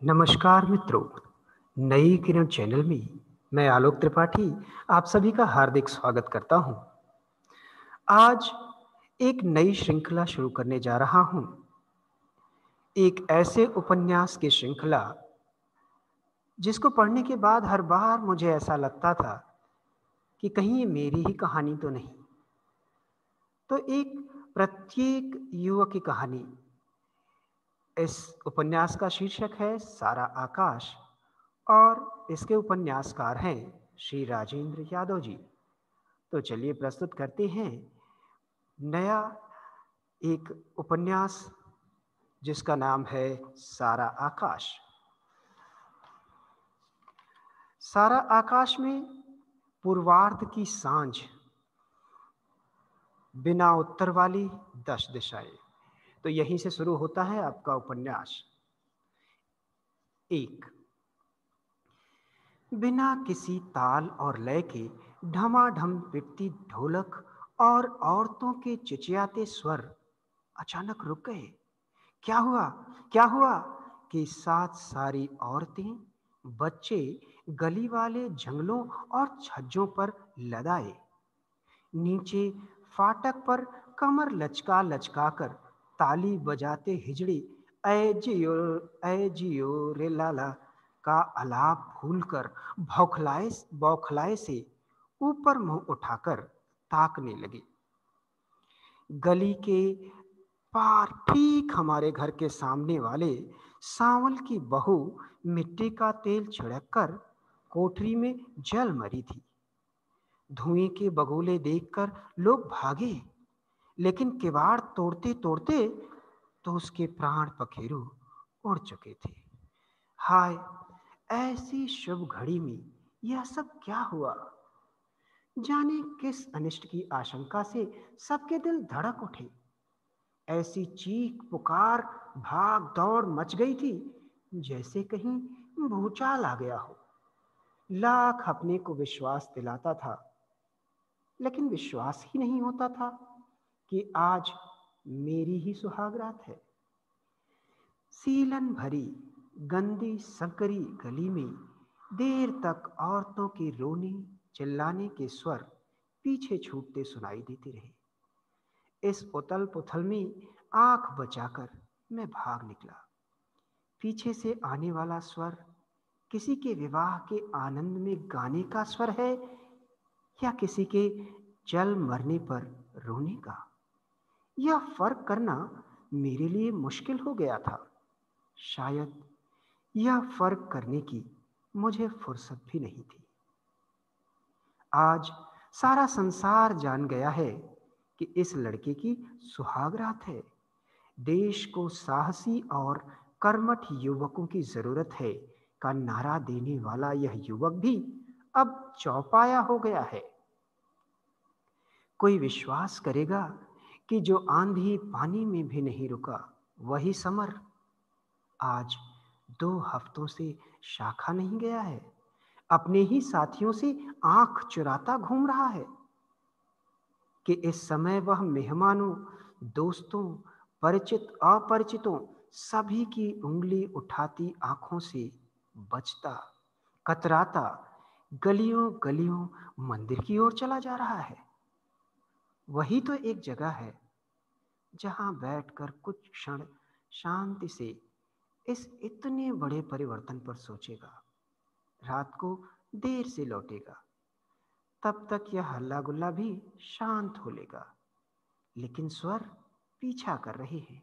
नमस्कार मित्रों, नई किरण चैनल में मैं आलोक त्रिपाठी आप सभी का हार्दिक स्वागत करता हूं। आज एक नई श्रृंखला शुरू करने जा रहा हूं। एक ऐसे उपन्यास की श्रृंखला जिसको पढ़ने के बाद हर बार मुझे ऐसा लगता था कि कहीं ये मेरी ही कहानी तो नहीं। तो एक प्रत्येक युवक की कहानी। इस उपन्यास का शीर्षक है सारा आकाश और इसके उपन्यासकार हैं श्री राजेंद्र यादव जी। तो चलिए प्रस्तुत करते हैं नया एक उपन्यास जिसका नाम है सारा आकाश। सारा आकाश में पूर्वार्ध की सांझ, बिना उत्तर वाली 10 दिशाएं। तो यहीं से शुरू होता है आपका उपन्यास। एक, बिना किसी ताल और लय के ढमाढम पिटती ढोलक और औरतों के चिचियाते स्वर अचानक रुक गए। क्या हुआ? क्या हुआ कि साथ सारी औरतें, बच्चे गली वाले जंगलों और छज्जों पर लदाए। नीचे फाटक पर कमर लचका लचका कर ताली बजाते हिजड़े ऐ जियो रे लाला का आलाप भूलकर बौखलाए बौखलाए से ऊपर मुंह उठाकर ताकने लगे। गली के पार ठीक हमारे घर के सामने वाले सांवल की बहू मिट्टी का तेल छिड़क कर कोठरी में जल मरी थी। धुएं के बगोले देखकर लोग भागे, लेकिन किवाड़ तोड़ते तोड़ते तो उसके प्राण पखेरु उड़ चुके थे। हाय, ऐसी शुभ घड़ी में यह सब क्या हुआ? जाने किस अनिष्ट की आशंका से सबके दिल धड़क उठे। ऐसी चीख पुकार भाग दौड़ मच गई थी जैसे कहीं भूचाल आ गया हो। लाख अपने को विश्वास दिलाता था, लेकिन विश्वास ही नहीं होता था कि आज मेरी ही सुहागरात है। सीलन भरी गंदी संकरी गली में देर तक औरतों के रोने चिल्लाने के स्वर पीछे छूटते सुनाई देते रहे। इस उथल पुथल में आंख बचाकर मैं भाग निकला। पीछे से आने वाला स्वर किसी के विवाह के आनंद में गाने का स्वर है या किसी के जल मरने पर रोने का? यह फर्क करना मेरे लिए मुश्किल हो गया था। शायद यह फर्क करने की मुझे फुर्सत भी नहीं थी। आज सारा संसार जान गया है कि इस लड़के की सुहागरात है। देश को साहसी और कर्मठ युवकों की जरूरत है का नारा देने वाला यह युवक भी अब चौपाया हो गया है। कोई विश्वास करेगा कि जो आंधी पानी में भी नहीं रुका वही समर आज 2 हफ्तों से शाखा नहीं गया है, अपने ही साथियों से आंख चुराता घूम रहा है कि इस समय वह मेहमानों, दोस्तों, परिचित अपरिचितों सभी की उंगली उठाती आंखों से बचता कतराता गलियों गलियों मंदिर की ओर चला जा रहा है। वही तो एक जगह है जहां बैठकर कुछ क्षण शांति से इस इतने बड़े परिवर्तन पर सोचेगा। रात को देर से लौटेगा, तब तक यह हल्ला गुल्ला भी शांत हो लेगा, लेकिन स्वर पीछा कर रहे हैं।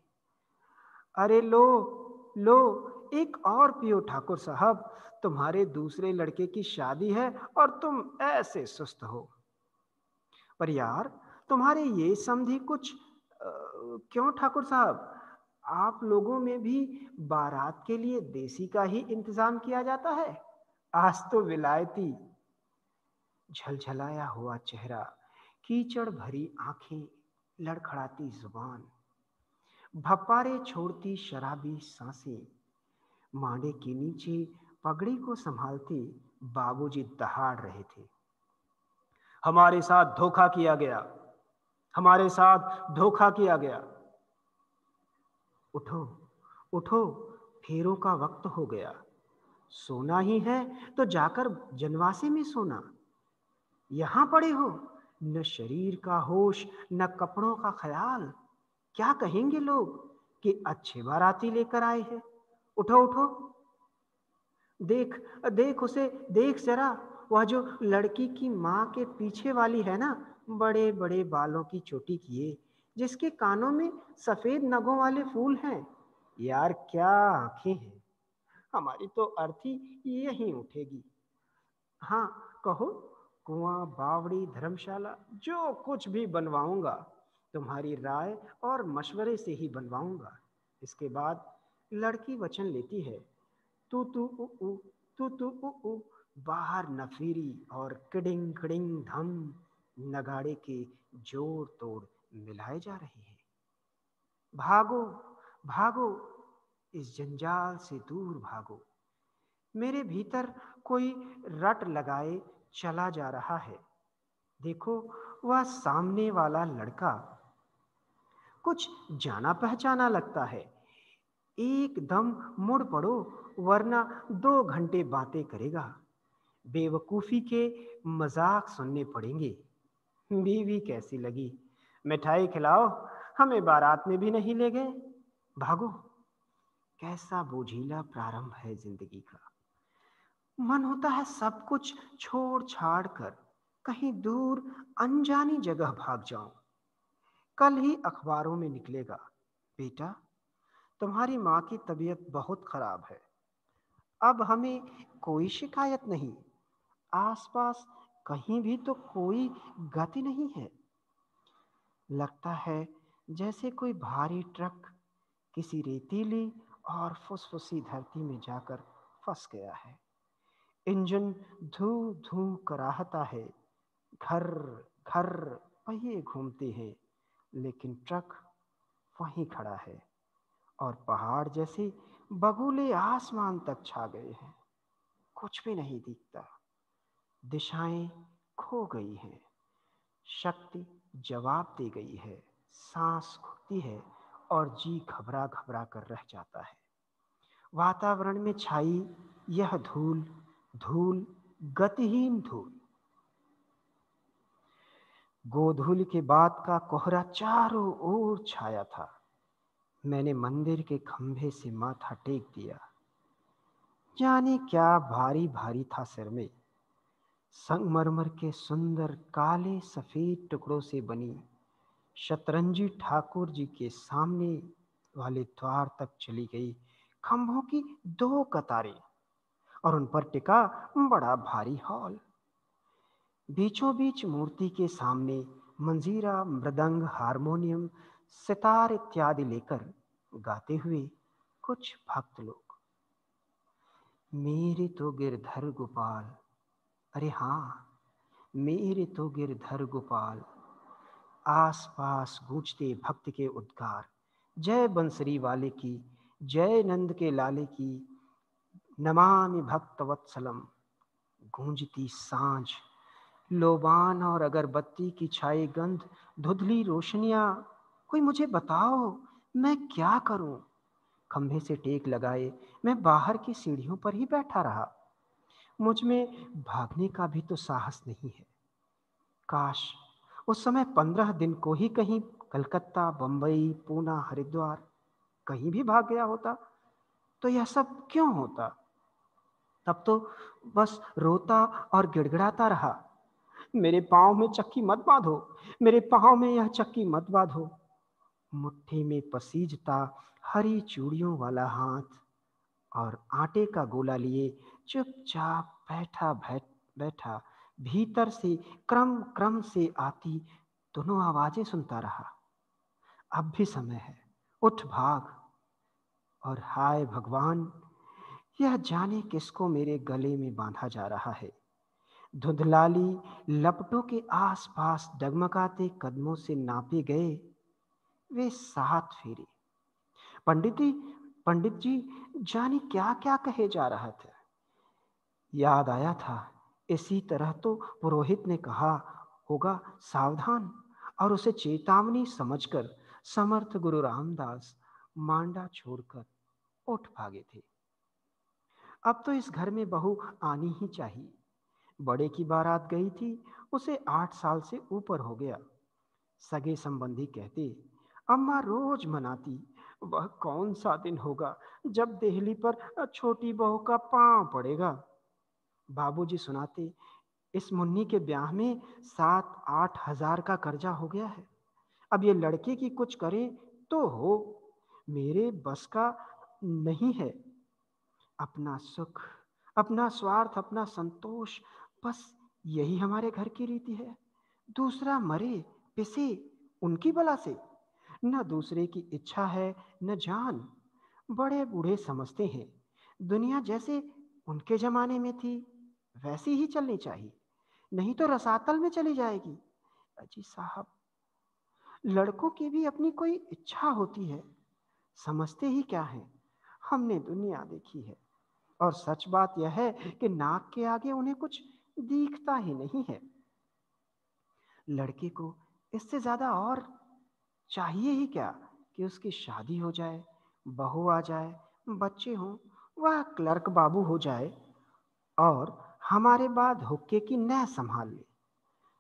अरे लो लो, एक और पियो ठाकुर साहब, तुम्हारे दूसरे लड़के की शादी है और तुम ऐसे सुस्त हो। पर यार, तुम्हारे ये समधी कुछ क्यों ठाकुर साहब? आप लोगों में भी बारात के लिए देसी का ही इंतजाम किया जाता है? आज तो विलायती। झलझलाया हुआ चेहरा, कीचड़ भरी आंखें, लड़खड़ाती जुबान, भप्पारे छोड़ती शराबी सांसें। मांडे के नीचे पगड़ी को संभालते बाबूजी दहाड़ रहे थे। हमारे साथ धोखा किया गया, हमारे साथ धोखा किया गया। उठो उठो, फेरों का वक्त हो गया। सोना ही है तो जाकर जनवासे में सोना। यहाँ पड़े हो, न शरीर का होश न कपड़ों का ख्याल। क्या कहेंगे लोग कि अच्छे बाराती लेकर आए हैं। उठो उठो, देख देख उसे, देख जरा। वह जो लड़की की माँ के पीछे वाली है ना, बड़े बड़े बालों की चोटी किए, जिसके कानों में सफेद नगों वाले फूल हैं। यार क्या आंखें हैं, हमारी तो अर्थी यहीं उठेगी। हाँ कहो, कुआं, बावड़ी, धर्मशाला, जो कुछ भी बनवाऊंगा तुम्हारी राय और मशवरे से ही बनवाऊंगा। इसके बाद लड़की वचन लेती है। तू तू उ उ, तू तू उ उ। बाहर नफीरी और किडिंग किडिंग धम नगाड़े के जोर तोड़ मिलाए जा रहे हैं। भागो भागो, इस जंजाल से दूर भागो। मेरे भीतर कोई रट लगाए चला जा रहा है। देखो, वह सामने वाला लड़का कुछ जाना पहचाना लगता है। एकदम मुड़ पड़ो, वरना 2 घंटे बातें करेगा। बेवकूफी के मजाक सुनने पड़ेंगे। बीवी कैसी लगी, मिठाई खिलाओ, हमें बारात में भी नहीं ले गए। भागो। कैसा बोझिला प्रारंभ है जिंदगी का। मन होता है सब कुछ छोड़ छाड़ कर कहीं दूर अनजानी जगह भाग जाऊं। कल ही अखबारों में निकलेगा, बेटा तुम्हारी माँ की तबीयत बहुत खराब है। अब हमें कोई शिकायत नहीं। आसपास कहीं भी तो कोई गति नहीं है। लगता है जैसे कोई भारी ट्रक किसी रेतीली और फुसफुसी धरती में जाकर फंस गया है। इंजन धू धू कराहता है, घर घर पहिए घूमते हैं, लेकिन ट्रक वहीं खड़ा है और पहाड़ जैसे बगुले आसमान तक छा गए हैं। कुछ भी नहीं दिखता। दिशाएं खो गई हैं। शक्ति जवाब दे गई है। सांस घुटती है और जी घबरा घबरा कर रह जाता है। वातावरण में छाई यह धूल, धूल, गतिहीन धूल। गोधूली के बाद का कोहरा चारों ओर छाया था। मैंने मंदिर के खंभे से माथा टेक दिया। जाने क्या भारी भारी था सिर में। संगमरमर के सुंदर काले सफेद टुकड़ों से बनी शतरंजी ठाकुर जी के सामने वाले द्वार तक चली गई। खंभों की 2 कतारें और उन पर टिका बड़ा भारी हॉल। बीचों बीच मूर्ति के सामने मंजीरा, मृदंग, हारमोनियम, सितार इत्यादि लेकर गाते हुए कुछ भक्त लोग। मेरे तो गिरधर गोपाल, अरे हाँ, मेरे तो गिरधर गोपाल। आसपास गूंजते भक्त के उद्गार। जय बंसरी वाले की, जय नंद के लाले की, नमामि भक्त वत्सलम। गूंजती सांझ, लोबान और अगरबत्ती की छाई गंध, धुंधली रोशनियां। कोई मुझे बताओ, मैं क्या करूं। खंभे से टेक लगाए मैं बाहर की सीढ़ियों पर ही बैठा रहा। मुझ में भागने का भी तो साहस नहीं है। काश उस समय 15 दिन को ही कहीं कलकत्ता, बंबई, पूना, हरिद्वार कहीं भी भाग गया होता तो यह सब क्यों होता। तब तो बस रोता और गिड़गिड़ाता रहा। मेरे पाँव में चक्की मत बांधो, मेरे पाँव में यह चक्की मत बांधो। मुट्ठी में पसीजता हरी चूड़ियों वाला हाथ और आटे का गोला लिए चुपचाप बैठा भीतर से क्रम क्रम से आती दोनों आवाजें सुनता रहा। अब भी समय है, उठ भाग। और हाय भगवान, यह जाने किसको मेरे गले में बांधा जा रहा है। धुंधलाली लपटों के आसपास डगमगाते कदमों से नापे गए वे 7 फेरे। पंडित जी, पंडित जी, जाने क्या क्या कहे जा रहा था। याद आया था, इसी तरह तो पुरोहित ने कहा होगा, सावधान। और उसे चेतावनी समझकर समर्थ गुरु रामदास मांडा छोड़कर उठ भागे थे। अब तो इस घर में बहू आनी ही चाहिए। बड़े की बारात गई थी, उसे 8 साल से ऊपर हो गया। सगे संबंधी कहते, अम्मा रोज मनाती, वह कौन सा दिन होगा जब देहली पर छोटी बहू का पांव पड़ेगा। बाबूजी सुनाते, इस मुन्नी के ब्याह में 7-8 हजार का कर्जा हो गया है। अब ये लड़के की कुछ करे तो हो, मेरे बस का नहीं है। अपना सुख, अपना स्वार्थ, अपना संतोष, बस यही हमारे घर की रीति है। दूसरा मरे पिसे उनकी बला से, न दूसरे की इच्छा है न जान। बड़े बूढ़े समझते हैं दुनिया जैसे उनके जमाने में थी वैसी ही चलनी चाहिए, नहीं तो रसातल में चली जाएगी। अजी साहब, लड़कों की भी अपनी कोई इच्छा होती है, समझते ही क्या है। हमने दुनिया देखी है और सच बात यह है कि नाक के आगे उन्हें कुछ दिखता ही नहीं है। लड़के को इससे ज्यादा और चाहिए ही क्या कि उसकी शादी हो जाए, बहू आ जाए, बच्चे हों, वह क्लर्क बाबू हो जाए और हमारे बाद हुक्के की न संभाल ले।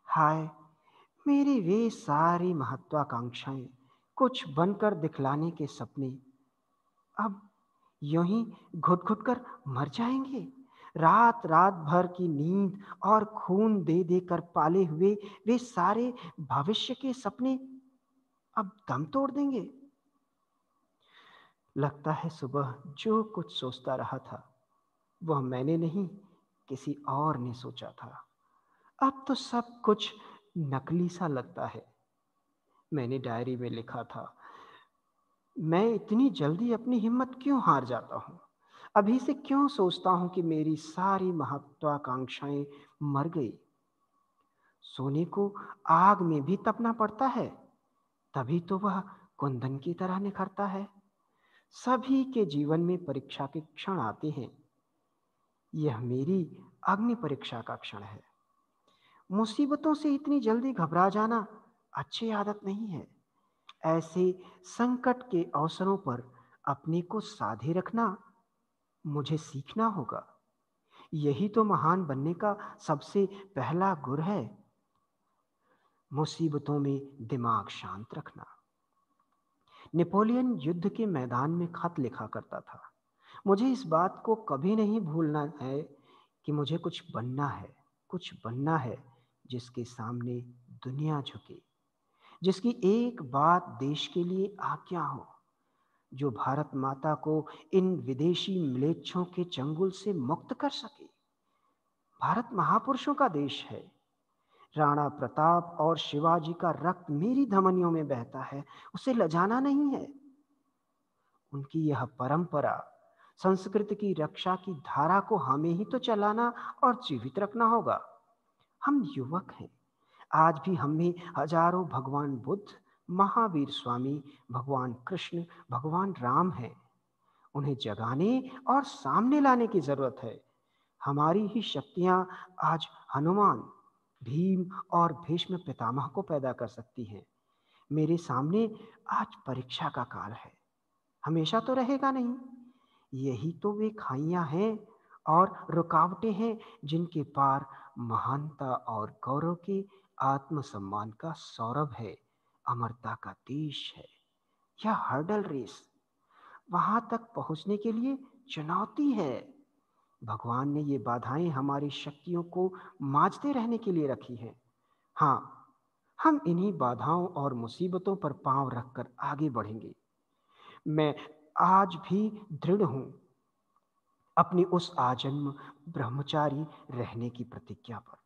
हाय, मेरी वे सारी महत्वाकांक्षाएं, कुछ बनकर दिखलाने के सपने, अब यूं ही घुट घुट कर मर जाएंगे। रात रात भर की नींद और खून दे दे कर पाले हुए वे सारे भविष्य के सपने अब दम तोड़ देंगे। लगता है सुबह जो कुछ सोचता रहा था वह मैंने नहीं, किसी और ने सोचा था। अब तो सब कुछ नकली सा लगता है। मैंने डायरी में लिखा था, मैं इतनी जल्दी अपनी हिम्मत क्यों हार जाता हूँ। अभी से क्यों सोचता हूँ कि मेरी सारी महत्वाकांक्षाएं मर गई। सोने को आग में भी तपना पड़ता है, तभी तो वह कुंदन की तरह निखरता है। सभी के जीवन में परीक्षा के क्षण आते हैं, यह मेरी अग्नि परीक्षा का क्षण है। मुसीबतों से इतनी जल्दी घबरा जाना अच्छी आदत नहीं है। ऐसे संकट के अवसरों पर अपने को साधे रखना मुझे सीखना होगा। यही तो महान बनने का सबसे पहला गुर है, मुसीबतों में दिमाग शांत रखना। नेपोलियन युद्ध के मैदान में खत लिखा करता था, मुझे इस बात को कभी नहीं भूलना है कि मुझे कुछ बनना है, कुछ बनना है जिसके सामने दुनिया झुके, जिसकी एक बात देश के लिए आज्ञा हो, जो भारत माता को इन विदेशी म्लेच्छों के चंगुल से मुक्त कर सके। भारत महापुरुषों का देश है। राणा प्रताप और शिवाजी का रक्त मेरी धमनियों में बहता है, उसे लजाना नहीं है। उनकी यह परंपरा, संस्कृति की रक्षा की धारा को हमें ही तो चलाना और जीवित रखना होगा। हम युवक हैं, आज भी हम में हजारों भगवान बुद्ध, महावीर स्वामी, भगवान कृष्ण, भगवान राम हैं। उन्हें जगाने और सामने लाने की जरूरत है। हमारी ही शक्तियां आज हनुमान, भीम और भीष्म पितामह को पैदा कर सकती हैं। मेरे सामने आज परीक्षा का काल है, हमेशा तो रहेगा नहीं। यही तो वे खाइयां हैं और रुकावटें हैं जिनके पार महानता और गौरव के आत्मसम्मान का सौरभ है, अमरता का देश है। यह हर्डल रेस, वहां तक पहुंचने के लिए चुनौती है। भगवान ने ये बाधाएं हमारी शक्तियों को मांझते रहने के लिए रखी हैं। हाँ, हम इन्हीं बाधाओं और मुसीबतों पर पांव रखकर आगे बढ़ेंगे। मैं आज भी दृढ़ हूं अपनी उस आजन्म ब्रह्मचारी रहने की प्रतिज्ञा पर।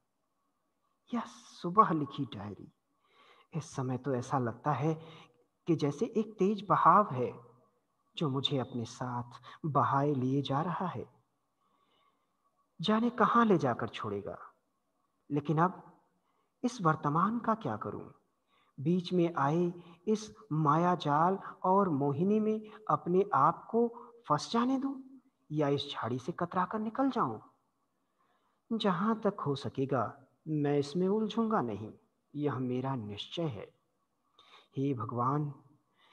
यह सुबह लिखी डायरी, इस समय तो ऐसा लगता है कि जैसे एक तेज बहाव है जो मुझे अपने साथ बहाए लिए जा रहा है, जाने कहां ले जाकर छोड़ेगा। लेकिन अब इस वर्तमान का क्या करूं। बीच में आए इस माया जाल और मोहिनी में अपने आप को फंस जाने दूं या इस झाड़ी से कतरा कर निकल जाऊं। जहां तक हो सकेगा मैं इसमें उलझूंगा नहीं, यह मेरा निश्चय है। हे भगवान,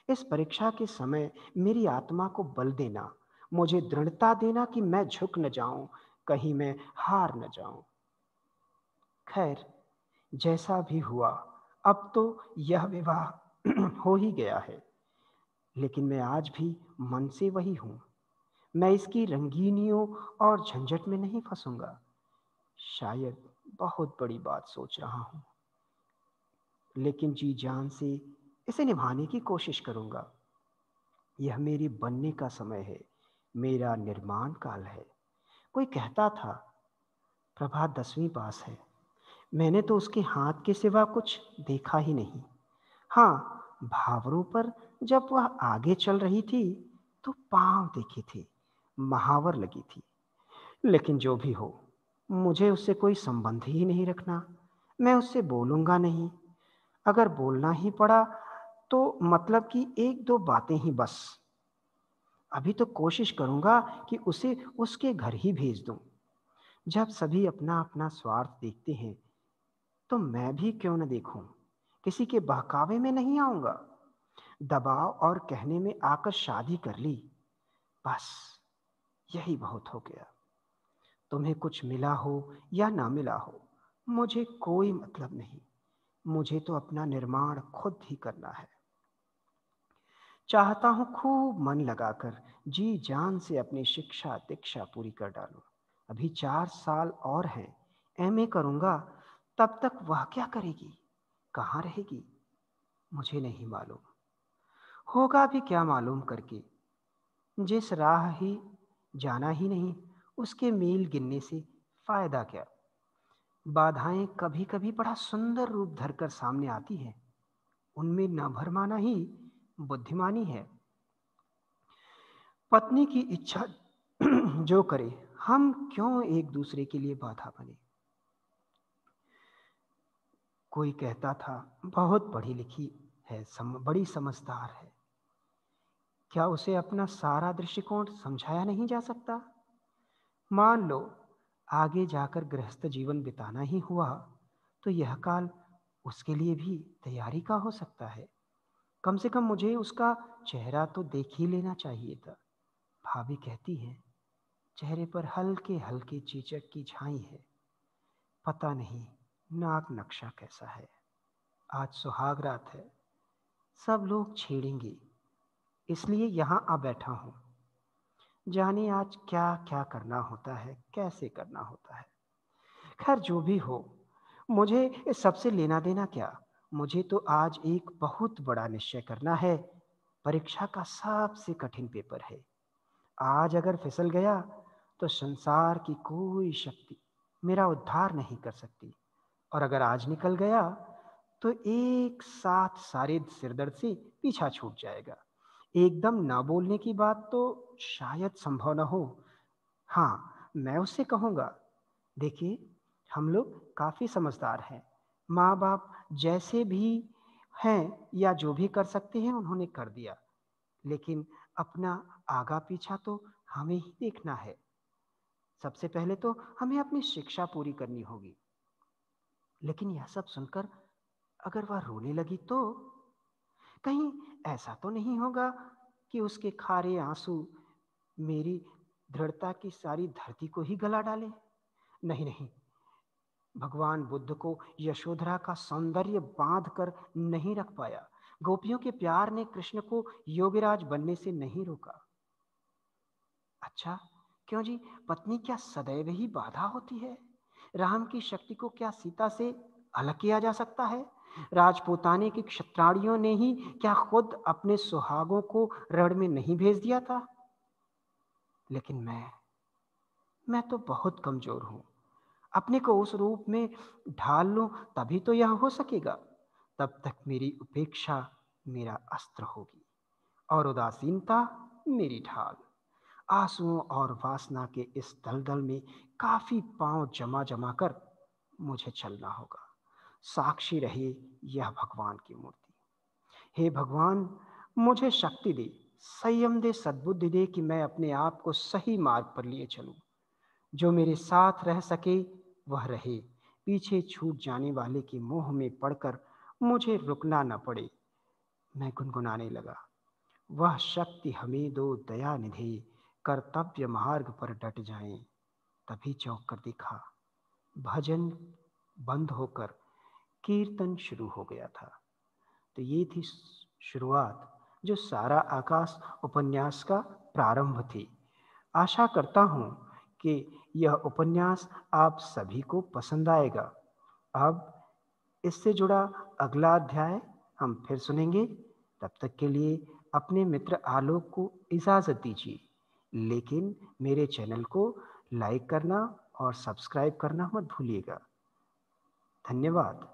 इस परीक्षा के समय मेरी आत्मा को बल देना मुझे दृढ़ता देना कि मैं झुक न जाऊं, कहीं मैं हार न जाऊं। खैर, जैसा भी हुआ, अब तो यह विवाह हो ही गया है, लेकिन मैं आज भी मन से वही हूं। मैं इसकी रंगीनियों और झंझट में नहीं फंसूंगा। शायद बहुत बड़ी बात सोच रहा हूं, लेकिन जी जान से इसे निभाने की कोशिश करूंगा। यह मेरी बनने का समय है, मेरा निर्माण काल है। कोई कहता था, प्रभा 10वीं पास है। मैंने तो उसके हाथ के सिवा कुछ देखा ही नहीं। हाँ, भावरों पर जब वह आगे चल रही थी, तो पाँव देखे थे, महावर लगी थी। लेकिन जो भी हो, मुझे उससे कोई संबंध ही नहीं रखना। मैं उससे बोलूँगा नहीं। अगर बोलना ही पड़ा, तो मतलब कि 1-2 बातें ही बस। अभी तो कोशिश करूँगा कि उसे उसके घर ही भेज दूँ। जब सभी अपना-अपना स्वार्थ देखते हैं, तो मैं भी क्यों न देखूं? किसी के बहकावे में नहीं आऊंगा। दबाव और कहने में आकर शादी कर ली, बस यही बहुत हो गया। तुम्हें कुछ मिला हो या ना मिला हो, मुझे कोई मतलब नहीं। मुझे तो अपना निर्माण खुद ही करना है। चाहता हूं खूब मन लगाकर जी जान से अपनी शिक्षा दीक्षा पूरी कर डालूं। अभी 4 साल और हैं। एमए करूंगा, तब तक वह क्या करेगी, कहाँ रहेगी, मुझे नहीं मालूम। होगा भी क्या मालूम करके, जिस राह ही जाना ही नहीं, उसके मील गिनने से फायदा क्या। बाधाएं कभी कभी बड़ा सुंदर रूप धरकर सामने आती हैं, उनमें न भरमाना ही बुद्धिमानी है। पत्नी की इच्छा जो करे, हम क्यों एक दूसरे के लिए बाधा बने। कोई कहता था, बहुत पढ़ी लिखी है, बड़ी समझदार है। क्या उसे अपना सारा दृष्टिकोण समझाया नहीं जा सकता? मान लो आगे जाकर गृहस्थ जीवन बिताना ही हुआ, तो यह काल उसके लिए भी तैयारी का हो सकता है। कम से कम मुझे उसका चेहरा तो देख ही लेना चाहिए था। भाभी कहती हैं, चेहरे पर हल्के हल्के चीचक की छाई है। पता नहीं नाक नक्शा कैसा है। आज सुहाग रात है, सब लोग छेड़ेंगे, इसलिए यहाँ आ बैठा हूँ। जाने आज क्या क्या करना होता है, कैसे करना होता है। खैर जो भी हो, मुझे इस सबसे लेना देना क्या। मुझे तो आज एक बहुत बड़ा निश्चय करना है। परीक्षा का सबसे कठिन पेपर है। आज अगर फिसल गया, तो संसार की कोई शक्ति मेरा उद्धार नहीं कर सकती। और अगर आज निकल गया, तो एक साथ सारे सिरदर्द से पीछा छूट जाएगा। एकदम ना बोलने की बात तो शायद संभव न हो। हाँ, मैं उससे कहूँगा, देखिए, हम लोग काफ़ी समझदार हैं। माँ-बाप जैसे भी हैं या जो भी कर सकते हैं उन्होंने कर दिया। लेकिन अपना आगा-पीछा तो हमें ही देखना है। सबसे पहले तो हमें अपनी शिक्षा पूरी करनी होगी। लेकिन यह सब सुनकर अगर वह रोने लगी तो? कहीं ऐसा तो नहीं होगा कि उसके खारे आँसू मेरी दृढ़ता की सारी धरती को ही गला डालें? नहीं, नहीं। भगवान बुद्ध को यशोधरा का सौंदर्य बांध कर नहीं रख पाया। गोपियों के प्यार ने कृष्ण को योगीराज बनने से नहीं रोका। अच्छा, क्यों जी? पत्नी क्या सदैव ही बाधा होती है? राम की शक्ति को क्या सीता से अलग किया जा सकता है? राजपूताने की क्षत्राणियों ने ही क्या खुद अपने सुहागों को रण में नहीं भेज दिया था? लेकिन मैं तो बहुत कमजोर हूं। अपने को उस रूप में ढाल लूं, तभी तो यह हो सकेगा। तब तक मेरी उपेक्षा मेरा अस्त्र होगी और उदासीनता मेरी ढाल। आंसुओं और वासना के इस दलदल में काफी पांव जमा जमा कर मुझे चलना होगा। साक्षी रहे यह भगवान की मूर्ति। हे भगवान, मुझे शक्ति दे, संयम दे, सद्बुद्धि दे कि मैं अपने आप को सही मार्ग पर लिए चलूं। जो मेरे साथ रह सके वह रहे, पीछे छूट जाने वाले के मोह में पड़कर मुझे रुकना न पड़े। मैं गुनगुनाने लगा, वह शक्ति हमें दो दया निधि, कर्तव्य मार्ग पर डट जाएं, तभी चौंक कर दिखा। भजन बंद होकर कीर्तन शुरू हो गया था। तो ये थी शुरुआत, जो सारा आकाश उपन्यास का प्रारंभ थी। आशा करता हूँ कि यह उपन्यास आप सभी को पसंद आएगा। अब इससे जुड़ा अगला अध्याय हम फिर सुनेंगे। तब तक के लिए अपने मित्र आलोक को इजाज़त दीजिए, लेकिन मेरे चैनल को लाइक करना और सब्सक्राइब करना मत भूलिएगा। धन्यवाद।